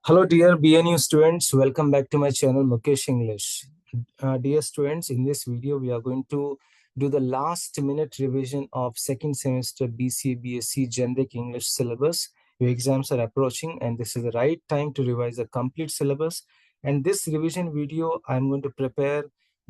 Hello, dear BNU students. Welcome back to my channel, Mukesh English. Dear students, in this video, we are going to do the last minute revision of second semester B.Sc generic English syllabus. Your exams are approaching and this is the right time to revise the complete syllabus. And this revision video, I'm going to prepare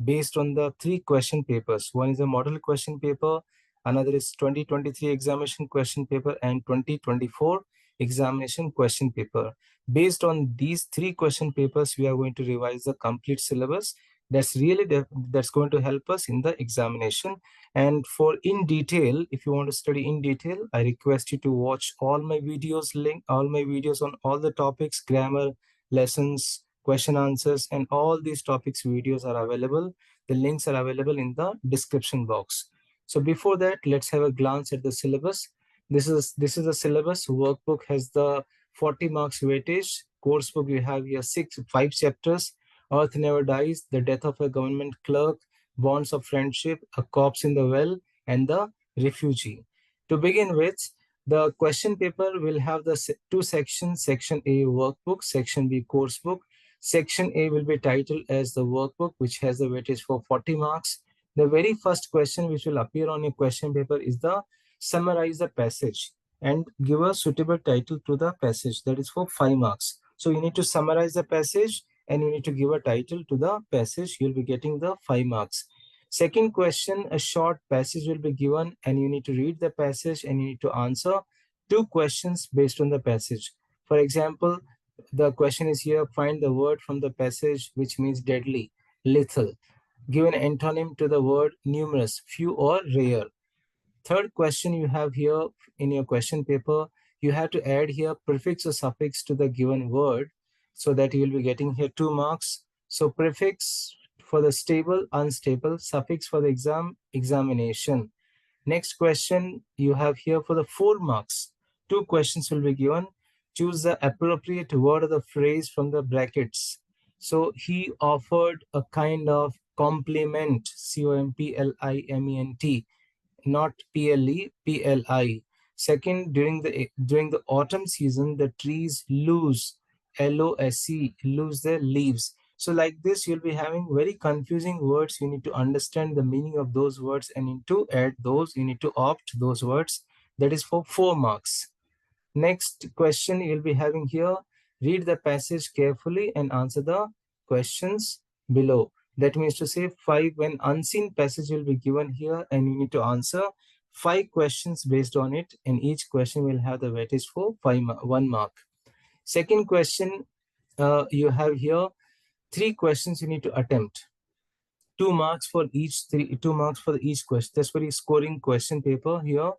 based on the 3 question papers. One is a model question paper, another is 2023 examination question paper and 2024 examination question paper. Based on these 3 question papers, we are going to revise the complete syllabus. That's going to help us in the examination. And for in detail, if you want to study in detail, I request you to watch all my videos, all my videos on all the topics, grammar, lessons, question answers, and all these topics videos are available. The links are available in the description box. So before that, let's have a glance at the syllabus. This is the syllabus. Workbook has the 40 marks weightage. Coursebook, we have here 5 chapters: Earth Never Dies, The Death of a Government Clerk, Bonds of Friendship, A Corpse in the Well, and The Refugee. To begin with, the question paper will have the 2 sections: Section A, Workbook; Section B, Coursebook. Section A will be titled as the Workbook, which has the weightage for 40 marks. The very first question which will appear on your question paper is the summarize the passage and give a suitable title to the passage. That is for 5 marks. So you need to summarize the passage and you need to give a title to the passage. You'll be getting the 5 marks. Second question, a short passage will be given and you need to read the passage and you need to answer 2 questions based on the passage. For example, the question is here: find the word from the passage which means deadly, lethal. Give an antonym to the word numerous, few, or rare. Third question you have here in your question paper, you have to add here prefix or suffix to the given word, so that you will be getting here 2 marks. So prefix for the stable, unstable; suffix for the examination. Next question you have here for the 4 marks. 2 questions will be given. Choose the appropriate word of the phrase from the brackets. So he offered a kind of compliment, COMPLIMENT, not PLE, PLI. Second, during the autumn season, the trees lose, LOSE, lose their leaves. So like this, you'll be having very confusing words. You need to understand the meaning of those words and need to add those. You need to opt those words. That is for 4 marks. Next question you'll be having here: read the passage carefully and answer the questions below. That means to say 5, when unseen passage will be given here and you need to answer 5 questions based on it, and each question will have the weightage for 1 mark. Second question, you have here 3 questions you need to attempt. 2 marks for each 2 marks for each question. That's very scoring question paper here.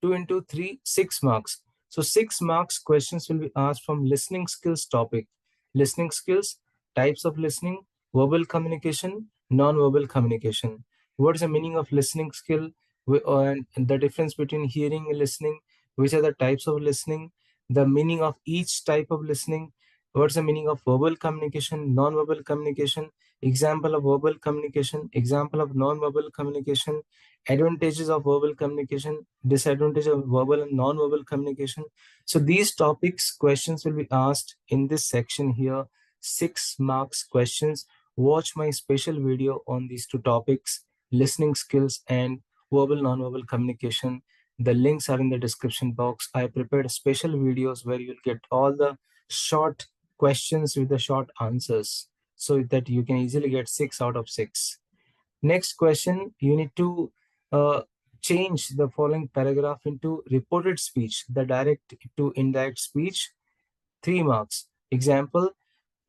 2 into 3, 6 marks. So 6 marks questions will be asked from listening skills topic. Listening skills, types of listening, verbal communication, non-verbal communication. What is the meaning of listening skill, and the difference between hearing and listening? Which are the types of listening? The meaning of each type of listening. What's the meaning of verbal communication, non-verbal communication? Example of verbal communication, example of non-verbal communication, advantages of verbal communication, disadvantage of verbal and non-verbal communication. So these topics questions will be asked in this section here. 6 marks questions. Watch my special video on these 2 topics, listening skills and verbal non-verbal communication. The links are in the description box. I prepared special videos where you'll get all the short questions with the short answers, so that you can easily get 6 out of 6. Next question, you need to change the following paragraph into reported speech, the direct to indirect speech. 3 marks. Example: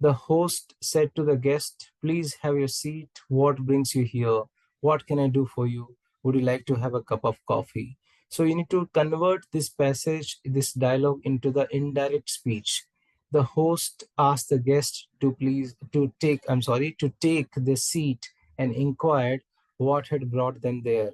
the host said to the guest, please have your seat. What brings you here? What can I do for you? Would you like to have a cup of coffee? So you need to convert this passage, this dialogue, into the indirect speech. The host asked the guest to take the seat and inquired what had brought them there,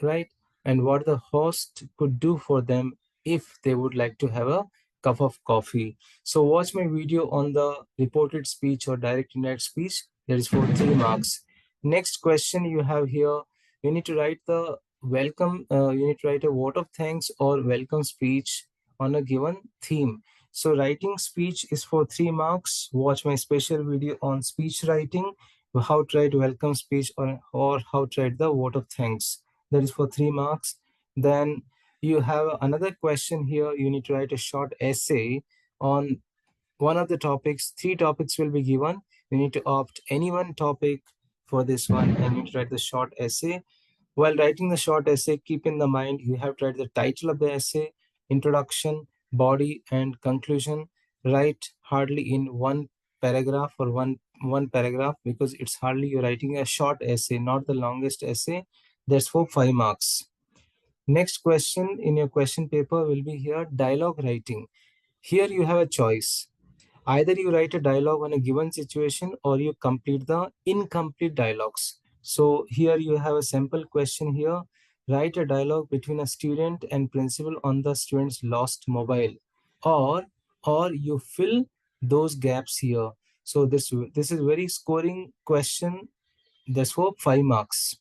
right? And what the host could do for them if they would like to have a cup of coffee. So watch my video on the reported speech or direct indirect speech. That is for 3 marks. Next question you have here, you need to write the welcome, you need to write a vote of thanks or welcome speech on a given theme. So writing speech is for 3 marks. Watch my special video on speech writing, how to write welcome speech or how to write the vote of thanks. That is for 3 marks. Then you have another question here. You need to write a short essay on one of the topics. 3 topics will be given. You need to opt any one topic for this one and you need to write the short essay. While writing the short essay, keep in the mind you have to write the title of the essay, introduction, body, and conclusion. Write hardly in one paragraph or one paragraph, because it's hardly you're writing a short essay, not the longest essay. That's for 5 marks. Next question in your question paper will be here dialogue writing. Here you have a choice. Either you write a dialogue on a given situation or you complete the incomplete dialogues. So here you have a sample question here. Write a dialogue between a student and principal on the student's lost mobile. Or you fill those gaps here. So this is very scoring question. That's for 5 marks.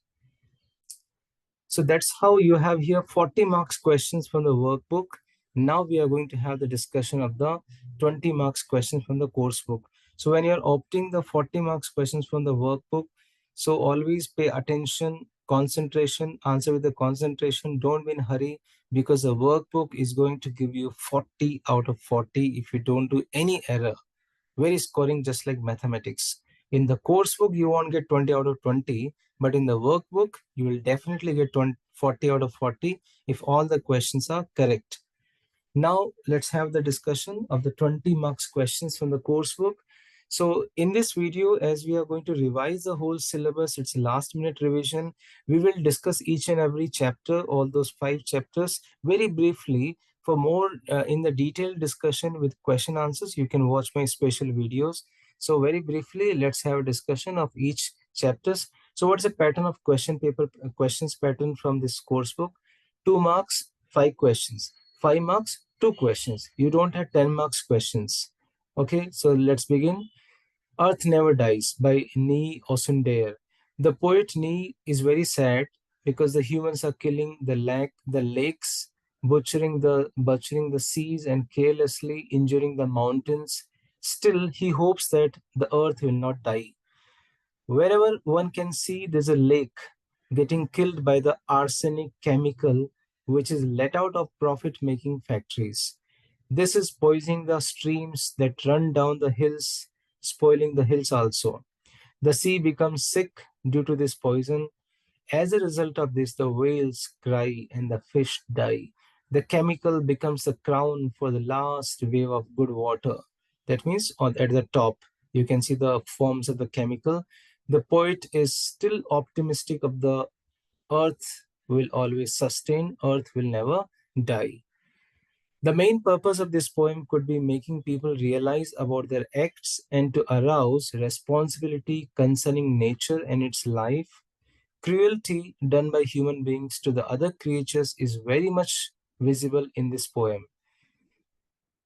So that's how you have here 40 marks questions from the workbook. Now we are going to have the discussion of the 20 marks questions from the course book. So when you're opting the 40 marks questions from the workbook, so always pay attention, concentration, answer with the concentration. Don't be in a hurry, because the workbook is going to give you 40 out of 40 if you don't do any error. Very scoring, just like mathematics. In the coursebook, you won't get 20 out of 20, but in the workbook, you will definitely get 40 out of 40 if all the questions are correct. Now, let's have the discussion of the 20 marks questions from the coursebook. So in this video, as we are going to revise the whole syllabus, it's last minute revision. We will discuss each and every chapter, all those 5 chapters very briefly. For more in the detailed discussion with question answers, you can watch my special videos. So very briefly, let's have a discussion of each chapters. So what's the pattern of question paper questions pattern from this coursebook? 2 marks, 5 questions. 5 marks, 2 questions. You don't have 10 marks questions. Okay, so let's begin. Earth Never Dies by 𝘼𝙡𝙡. The poet 𝘼 is very sad because the humans are killing the lakes, butchering the seas, and carelessly injuring the mountains. Still, he hopes that the earth will not die. Wherever one can see, there's a lake getting killed by the arsenic chemical which is let out of profit-making factories. This is poisoning the streams that run down the hills, spoiling the hills also. The sea becomes sick due to this poison. As a result of this, the whales cry and the fish die. The chemical becomes the crown for the last wave of good water. That means at the top, you can see the forms of the chemical. The poet is still optimistic of the earth will always sustain, earth will never die. The main purpose of this poem could be making people realize about their acts and to arouse responsibility concerning nature and its life. Cruelty done by human beings to the other creatures is very much visible in this poem.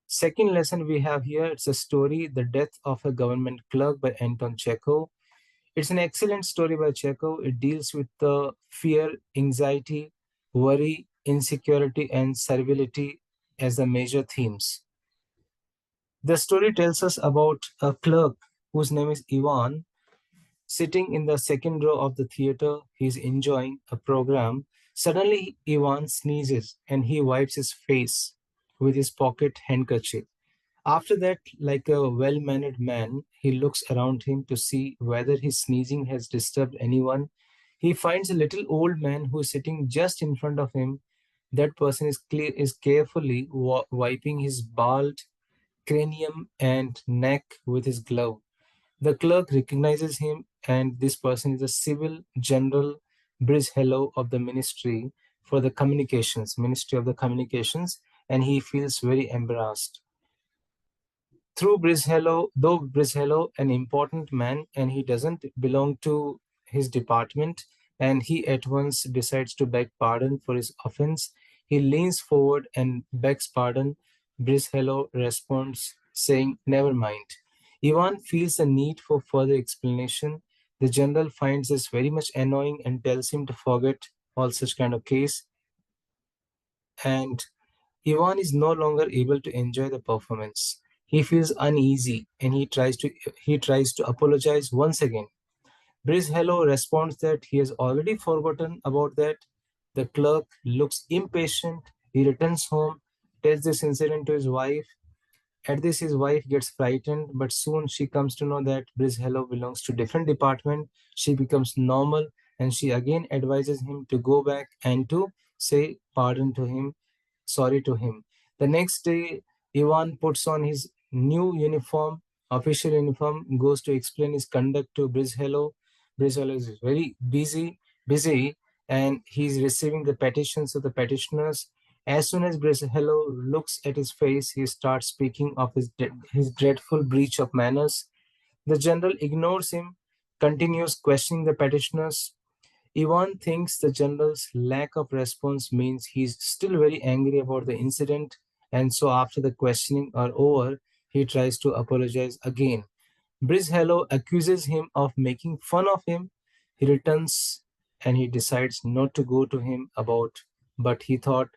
Second lesson we have here, it's a story, The Death of a Government Clerk by Anton Chekhov. It's an excellent story by Chekhov. It deals with the fear, anxiety, worry, insecurity, and servility as the major themes. The story tells us about a clerk whose name is Ivan. Sitting in the second row of the theater, he's enjoying a program. Suddenly, Ivan sneezes and he wipes his face with his pocket handkerchief. After that, like a well-mannered man, he looks around him to see whether his sneezing has disturbed anyone. He finds a little old man who is sitting just in front of him. That person is carefully wiping his bald cranium and neck with his glove. The clerk recognizes him, and this person is a civil general 𝘼𝙧𝙧 of the Ministry for the Communications, Ministry of the Communications, and he feels very embarrassed. Though 𝘼𝙧𝙧, an important man, and he doesn't belong to his department, and he at once decides to beg pardon for his offense. He leans forward and begs pardon. 𝘼𝙧𝙧 responds, saying, "Never mind." Ivan feels the need for further explanation. The general finds this very much annoying and tells him to forget all such kind of case. And Ivan is no longer able to enjoy the performance. He feels uneasy and he tries to apologize once again. Brizhello responds that he has already forgotten about that. The clerk looks impatient. He returns home, tells this incident to his wife. At this, his wife gets frightened, but soon she comes to know that Brizhello belongs to different department. She becomes normal, and she again advises him to go back and to say pardon to him, sorry to him. The next day, Ivan puts on his new uniform, official uniform, goes to explain his conduct to Brizhello. Brizhello is very busy, and he's receiving the petitions of the petitioners. As soon as Brizhello looks at his face, he starts speaking of his dreadful breach of manners. The general ignores him, continues questioning the petitioners. Ivan thinks the general's lack of response means he's still very angry about the incident, and so after the questioning are over, he tries to apologize again. Brizhello accuses him of making fun of him. He returns and he decides not to go to him about, but he thought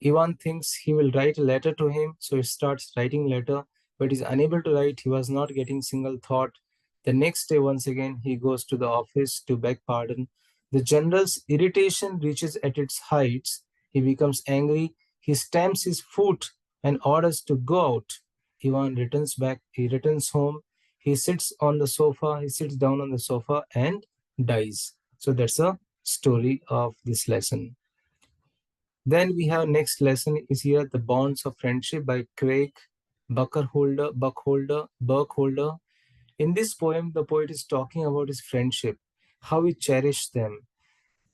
Ivan thinks he will write a letter to him, so he starts writing letter, but is unable to write. He was not getting single thought. The next day, once again, he goes to the office to beg pardon. The general's irritation reaches at its heights. He becomes angry. He stamps his foot and orders to go out. Ivan returns back. He returns home. He sits on the sofa. He sits down on the sofa and dies. So that's the story of this lesson. Then we have next lesson is here, The Bonds of Friendship by Craig Burkholder. In this poem, the poet is talking about his friendship, how he cherished them,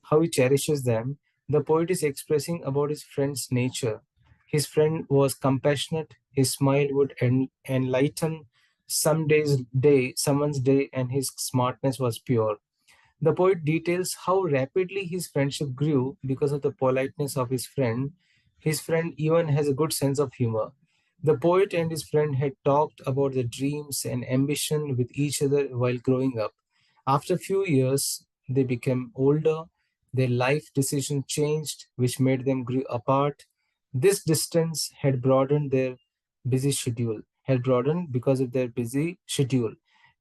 how he cherishes them. The poet is expressing about his friend's nature. His friend was compassionate. His smile would enlighten someone's day, and his smartness was pure. The poet details how rapidly his friendship grew because of the politeness of his friend. His friend even has a good sense of humor. The poet and his friend had talked about their dreams and ambition with each other while growing up. After a few years, they became older. Their life decisions changed, which made them grow apart. This distance had broadened because of their busy schedule.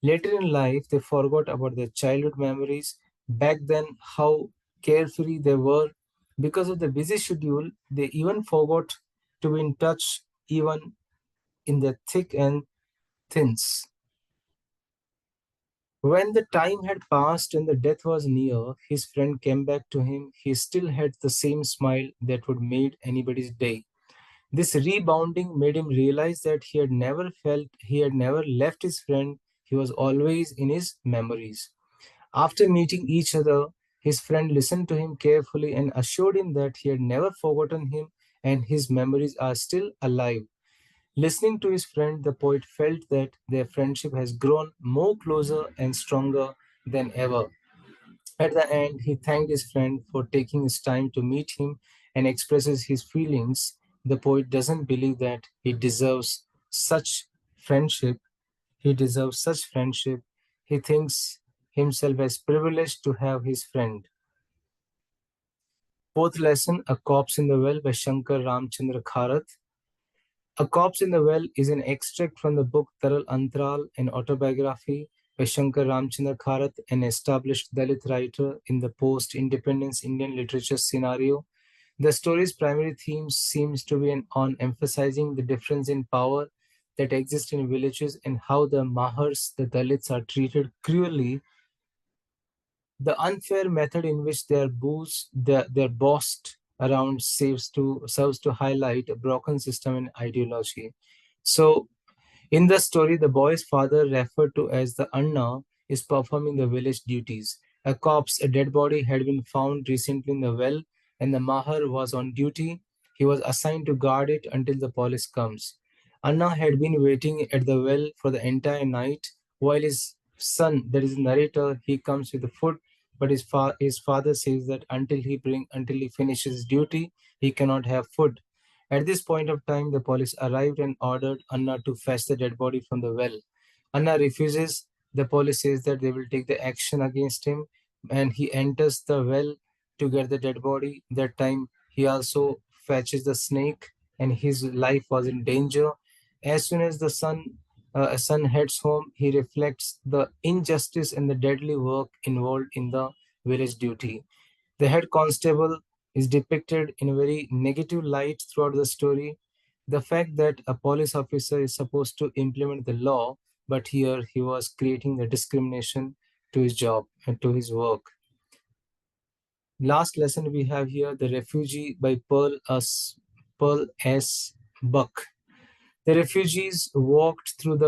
Later in life, they forgot about their childhood memories. Back then, how carefree they were. Because of the busy schedule, they even forgot to be in touch, even in the thick and thins. When the time had passed and the death was near, his friend came back to him. He still had the same smile that would make anybody's day. This rebounding made him realize that he had never left his friend. He was always in his memories. After meeting each other, his friend listened to him carefully and assured him that he had never forgotten him and his memories are still alive. Listening to his friend, the poet felt that their friendship has grown more closer and stronger than ever. At the end, he thanked his friend for taking his time to meet him and expresses his feelings. The poet doesn't believe that he deserves such friendship. He deserves such friendship. He thinks himself as privileged to have his friend. Fourth lesson, A Corpse in the Well by Shankar Ramchandra Kharath. A Corpse in the Well is an extract from the book Taral Antral, an autobiography by Shankar Ramchandra Kharath, an established Dalit writer in the post-independence Indian literature scenario. The story's primary theme seems to be on emphasizing the difference in power that exists in villages and how the Mahars, the Dalits, are treated cruelly. The unfair method in which they're bossed around serves to highlight a broken system and ideology. So in the story, the boy's father, referred to as the Anna, is performing the village duties. A dead body, had been found recently in the well, and the Mahar was on duty. He was assigned to guard it until the police comes. Anna had been waiting at the well for the entire night, while his son, that is the narrator, he comes with the food, but his father says that until he finishes his duty, he cannot have food. At this point of time, the police arrived and ordered Anna to fetch the dead body from the well. Anna refuses. The police says that they will take the action against him, and he enters the well to get the dead body. That time, he also fetches the snake and his life was in danger. As soon as the son heads home, he reflects the injustice and the deadly work involved in the village duty. The head constable is depicted in a very negative light throughout the story. The fact that a police officer is supposed to implement the law, but here he was creating the discrimination to his job and to his work. Last lesson we have here, The Refugee by Pearl S. Buck. The refugees walked through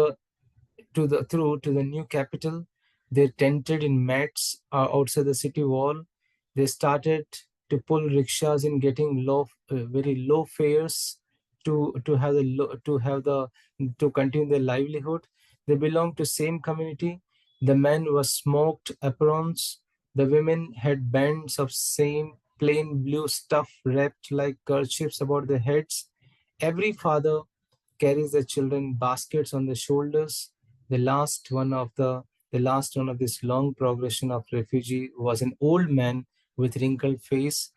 to the new capital. They tented in mats outside the city wall. They started to pull rickshaws in getting very low fares to have to continue their livelihood. They belonged to same community. The men were smoked aprons. The women had bands of same plain blue stuff wrapped like kerchiefs about their heads. Every father carries their children baskets on their shoulders. The last one of this long progression of refugee was an old man with wrinkled face.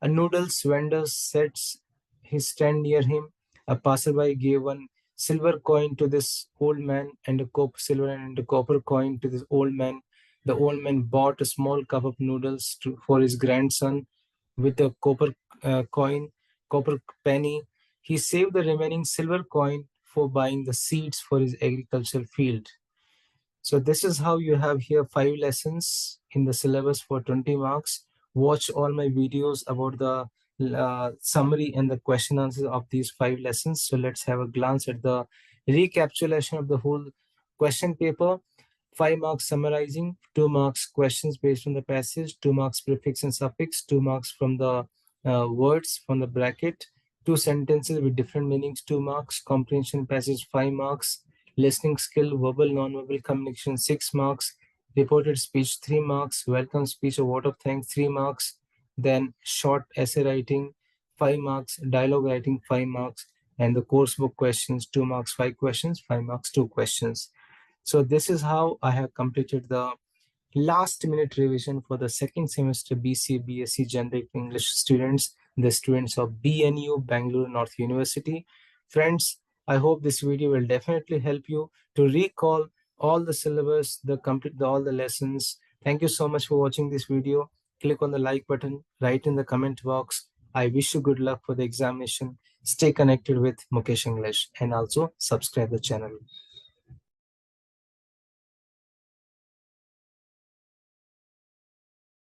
A noodles vendor sets his stand near him. A passerby gave one silver coin to this old man and a silver and a copper coin to this old man. The old man bought a small cup of noodles for his grandson with a copper penny. He saved the remaining silver coin for buying the seeds for his agricultural field. So this is how you have here 5 lessons in the syllabus for 20 marks. Watch all my videos about the summary and the question answers of these 5 lessons. So let's have a glance at the recapitulation of the whole question paper. 5 marks summarizing, 2 marks questions based on the passage, 2 marks prefix and suffix, 2 marks from the words from the bracket, 2 sentences with different meanings, 2 marks, comprehension passage, 5 marks, listening skill, verbal, non-verbal communication, 6 marks, reported speech, 3 marks, welcome speech, a vote of thanks, 3 marks, then short essay writing, 5 marks, dialogue writing, 5 marks, and the course book questions, 2 marks, 5 questions, 5 marks, 2 questions. So this is how I have completed the last minute revision for the second semester B.Sc, B.Sc Generic English students, the students of BNU, Bangalore North University. Friends, I hope this video will definitely help you to recall all the syllabus, complete all the lessons. Thank you so much for watching this video. Click on the like button, write in the comment box. I wish you good luck for the examination. Stay connected with Mukesh English and also subscribe the channel.